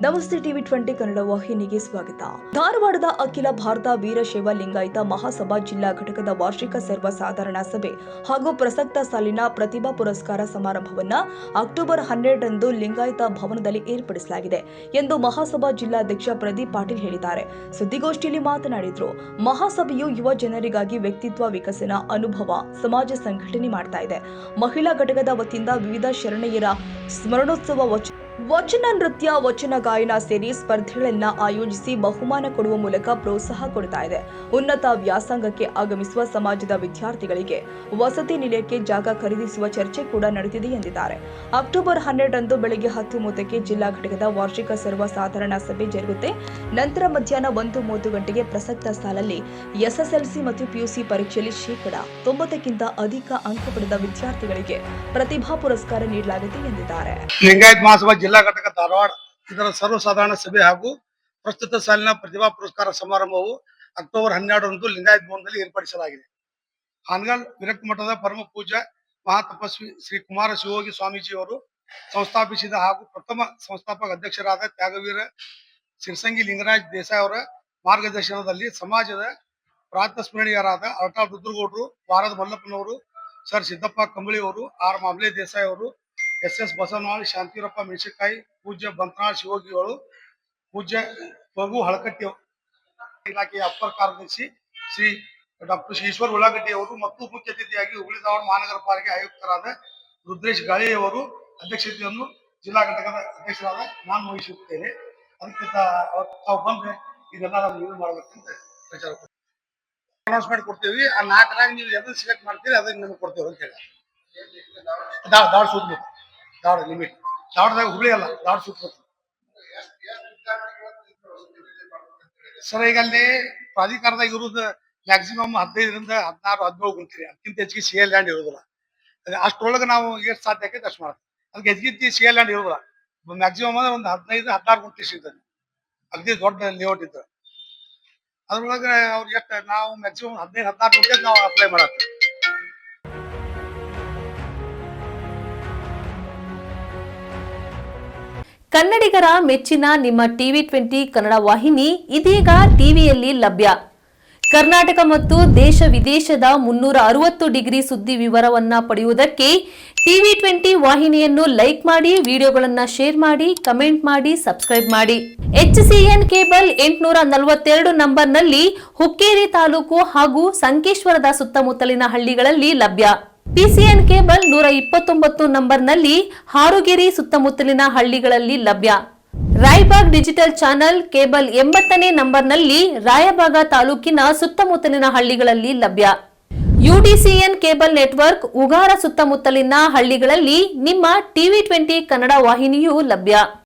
ನಮಸ್ತೆ ಟಿವಿ 20 ಕನ್ನಡ ವಾಹಿನಿಗೆ ಸ್ವಾಗತ. ಧಾರವಾಡದ ಅಖಿಲ ಭಾರತ ವೀರಶೈವ ಲಿಂಗಾಯತ ಮಹಾಸಭಾ ಜಿಲ್ಲಾ ಘಟಕದ ವಾರ್ಷಿಕ ಸರ್ವ ಸಾಧಾರಣ ಸಭೆ ಹಾಗೂ ಪ್ರಸಕ್ತ ಸಾಲಿನ ಪ್ರತಿಭಾ ಪುರಸ್ಕಾರ ಸಮಾರಂಭವನ್ನು ಅಕ್ಟೋಬರ್ 12ರಂದು ಲಿಂಗಾಯತ ಭವನದಲ್ಲಿ ಏರ್ಪಡಿಸಲಾಗಿದೆ ಎಂದು ಮಹಾಸಭಾ ಜಿಲ್ಲಾಧ್ಯಕ್ಷ ಪ್ರದೀಪ್ ಪಾಟೀಲ್ ಹೇಳಿದ್ದಾರೆ. ಸುದ್ದಿಗೋಷ್ಠಿಯಲ್ಲಿ ಮಾತನಾಡಿದರು. ಮಹಾಸಭೆಯು ಯುವ ಜನರಿಗಾಗಿ ವ್ಯಕ್ತಿತ್ವ ವಿಕಸನ, ಅನುಭವ, ಸಮಾಜ ಸಂಘಟನೆ ಮಾಡ್ತಾ ಇದೆ. ಮಹಿಳಾ ಘಟಕದ ವತಿಯಿಂದ ವಿವಿಧ ಶರಣೆಯರ ಸ್ಮರಣೋತ್ಸವ, ವಚನ ನೃತ್ಯ, ವಚನ ಗಾಯನ ಸೇರಿ ಸ್ಪರ್ಧೆಗಳನ್ನು ಆಯೋಜಿಸಿ ಬಹುಮಾನ ಕೊಡುವ ಮೂಲಕ ಪ್ರೋತ್ಸಾಹ ಕೊಡ್ತಾ ಇದೆ. ಉನ್ನತ ವ್ಯಾಸಂಗಕ್ಕೆ ಆಗಮಿಸುವ ಸಮಾಜದ ವಿದ್ಯಾರ್ಥಿಗಳಿಗೆ ವಸತಿ ನಿಲಯಕ್ಕೆ ಜಾಗ ಖರೀದಿಸುವ ಚರ್ಚೆ ಕೂಡ ನಡೆದಿದೆ ಎಂದಿದ್ದಾರೆ. ಅಕ್ಟೋಬರ್ 12ರಂದು ಬೆಳಗ್ಗೆ 10:30ಕ್ಕೆ ಜಿಲ್ಲಾ ಘಟಕದ ವಾರ್ಷಿಕ ಸರ್ವ ಸಾಧಾರಣ ಸಭೆ ಜರುಗುತ್ತೆ. ನಂತರ ಮಧ್ಯಾಹ್ನ 1:30 ಗಂಟೆಗೆ ಪ್ರಸಕ್ತ ಸಾಲಲ್ಲಿ ಎಸ್ಎಸ್ಎಲ್ಸಿ ಮತ್ತು ಪಿಯುಸಿ ಪರೀಕ್ಷೆಯಲ್ಲಿ 90ಕ್ಕಿಂತ ಅಧಿಕ ಅಂಕ ಪಡೆದ ವಿದ್ಯಾರ್ಥಿಗಳಿಗೆ ಪ್ರತಿಭಾ ಪುರಸ್ಕಾರ ನೀಡಲಾಗಿದೆ ಎಂದಿದ್ದಾರೆ. ಲಿಂಗಾಯತ್ ಮಹಾಸಭಾ ಜಿಲ್ಲಾ ಘಟಕ ಧಾರವಾಡ ಇದರ ಸರ್ವಸಾಧಾರಣ ಸಭೆ ಹಾಗೂ ಪ್ರಸ್ತುತ ಸಾಲಿನ ಪ್ರತಿಭಾ ಪುರಸ್ಕಾರ ಸಮಾರಂಭವು ಅಕ್ಟೋಬರ್ 12ರಂದು ಲಿಂಗಾಯತ್ ಭವನದಲ್ಲಿ ಏರ್ಪಡಿಸಲಾಗಿದೆ. ಹಾನಗಲ್ ವಿರಕ್ತ ಮಠದ ಪರಮ ಪೂಜ್ಯ ಮಹಾತಪಸ್ವಿ ಶ್ರೀ ಕುಮಾರ ಶಿವಯೋಗಿ ಸ್ವಾಮೀಜಿಯವರು ಸಂಸ್ಥಾಪಿಸಿದ ಹಾಗೂ ಪ್ರಥಮ ಸಂಸ್ಥಾಪಕ ಅಧ್ಯಕ್ಷರಾದ ತ್ಯಾಗವೀರ ಸಿರಸಂಗಿ ಲಿಂಗರಾಜ್ ದೇಸಾಯಿ ಅವರ ಮಾರ್ಗದರ್ಶನದಲ್ಲಿ ಸಮಾಜದ ಪ್ರಾತಸ್ಮರಣೀಯರಾದ ಅರಟಾಳ್ ರುದ್ರಗೌಡರು, ವಾರದ ಮಲ್ಲಪ್ಪನವರು, ಸರ್ ಸಿದ್ದಪ್ಪ ಕಂಬಳಿ ಅವರು, ಆರ್ ಮಾಮಲೆ ದೇಸಾಯಿ ಅವರು, ಎಸ್ ಬಸವನಾಳ್, ಶಾಂತಿರಪ್ಪ ಮೆಣಸಿನಕಾಯಿ, ಪೂಜ್ಯ ಬಂತನಾಳ್ ಶಿವಯೋಗಿಗಳು, ಪೂಜ್ಯ ರಘು ಹಳಕಟ್ಟಿ ಇಲಾಖೆಯ ಅಪ್ಪರ್ ಕಾರ್ಯದರ್ಶಿ ಶ್ರೀ ಡಾಕ್ಟರ್ ಈಶ್ವರ್ ಉಳ್ಳಾಗಡ್ಡಿ ಅವರು ಮತ್ತು ಮುಖ್ಯ ಅತಿಥಿಯಾಗಿ ಹುಬ್ಬಳ್ಳಿ ಧಾರವಾಡ ಮಹಾನಗರ ಪಾಲಿಕೆ ಆಯುಕ್ತರಾದ ರುದ್ರೇಶ್ ಗಾಳಿಯವರು ಅಧ್ಯಕ್ಷತೆಯನ್ನು ಜಿಲ್ಲಾ ಘಟಕದ ಅಧ್ಯಕ್ಷರಾದ ನಾನು ವಹಿಸುತ್ತೇನೆ. ಅದಕ್ಕೆ ತಾವು ಬಂದ್ರೆ ಇದೆಲ್ಲ ನಾವು ಯೂಸ್ ಮಾಡ್ಬೇಕಂತ ಪ್ರಚಾರ ಅನೌನ್ಸ್ಮೆಂಟ್ ಕೊಡ್ತೀವಿ. ಆ 4ರಾಗ ನೀವು ಎದನ್ನು ಸಿಲೆಕ್ಟ್ ಮಾಡ್ತೀರಿ ಅದನ್ನ ನಿಮ್ಗೆ ಕೊಡ್ತೇವೆ ಅಂತ ಹೇಳಿ. ದಾವಡ ಸುತ್ತಬೇಕು, ದಾವಡ ಲಿಮಿಟ್, ದಾವಡದಾಗ ಹುಬ್ಳಿ ಅಲ್ಲ, ದಾವಡ ಸುತ್ತಬೇಕು ಸರ್. ಈಗ ಅಲ್ಲಿ ಪ್ರಾಧಿಕಾರದಾಗ ಇರುವುದು ಮ್ಯಾಕ್ಸಿಮಮ್ 15ರಿಂದ 16, 17 ಗುಂತೀರಿ. ಅದಕ್ಕಿಂತ ಹೆಚ್ಚಿಗೆ CL ಲ್ಯಾಂಡ್ ಇರೋದಿಲ್ಲ. ಅಷ್ಟರೊಳಗೆ ನಾವು ಎಷ್ಟು ಸಾಧ್ಯ ಆಕೈತೆ ಅಷ್ಟು ಮಾಡ್ತೀವಿ. ಅದಕ್ಕೆ ಹೆಚ್ಚಿಗೆ CL ಲ್ಯಾಂಡ್ ಇರೋದಿಲ್ಲ. ಮ್ಯಾಕ್ಸಿಮಮ್ ಅಂದ್ರೆ ಒಂದು 15, 16 ಗುಂತಿ ಸಿಗ್ತದೆ. ಅಗದಿ ದೊಡ್ಡ ಲೇಔಟ್ ಇತ್ತು. ಅದ್ರೊಳಗೆ ಅವ್ರಿಗೆ ಎಷ್ಟು ನಾವು ಮ್ಯಾಕ್ಸಿಮಮ್ 15, 16 ಗುಂಟೆ ನಾವು ಅಪ್ಲೈ ಮಾಡತ್ತೀವಿ. ಕನ್ನಡಿಗರ ಮೆಚ್ಚಿನ ನಿಮ್ಮ ಟಿವಿ 20 ಕನ್ನಡ ವಾಹಿನಿ ಇದೀಗ ಟಿವಿಯಲ್ಲಿ ಲಭ್ಯ. ಕರ್ನಾಟಕ ಮತ್ತು ದೇಶ ವಿದೇಶದ 360 ಡಿಗ್ರಿ ಸುದ್ದಿ ವಿವರವನ್ನ ಪಡೆಯುವುದಕ್ಕೆ ಟಿವಿ 20 ವಾಹಿನಿಯನ್ನು ಲೈಕ್ ಮಾಡಿ, ವಿಡಿಯೋಗಳನ್ನು ಶೇರ್ ಮಾಡಿ, ಕಮೆಂಟ್ ಮಾಡಿ, ಸಬ್ಸ್ಕ್ರೈಬ್ ಮಾಡಿ. HCN ಕೇಬಲ್ 842 ನಂಬರ್ನಲ್ಲಿ ಹುಕ್ಕೇರಿ ತಾಲೂಕು ಹಾಗೂ ಸಂಕೇಶ್ವರದ ಸುತ್ತಮುತ್ತಲಿನ ಹಳ್ಳಿಗಳಲ್ಲಿ ಲಭ್ಯ. PCN ಕೇಬಲ್ 129 ನಂಬರ್ನಲ್ಲಿ ಹಾರುಗೆರೆ ಸುತ್ತಮುತ್ತಲಿನ ಹಳ್ಳಿಗಳಲ್ಲಿ ಲಭ್ಯ. ರಾಯಬಾಗ್ ಡಿಜಿಟಲ್ ಚಾನೆಲ್ ಕೇಬಲ್ 80ನೇ ನಂಬರ್ನಲ್ಲಿ ರಾಯಬಾಗ ತಾಲೂಕಿನ ಸುತ್ತಮುತ್ತಲಿನ ಹಳ್ಳಿಗಳಲ್ಲಿ ಲಭ್ಯ. UDCN ಕೇಬಲ್ ನೆಟ್ವರ್ಕ್ ಉಗಾರ ಸುತ್ತಮುತ್ತಲಿನ ಹಳ್ಳಿಗಳಲ್ಲಿ ನಿಮ್ಮ ಟಿವಿ 20 ಕನ್ನಡ ವಾಹಿನಿಯೂ ಲಭ್ಯ.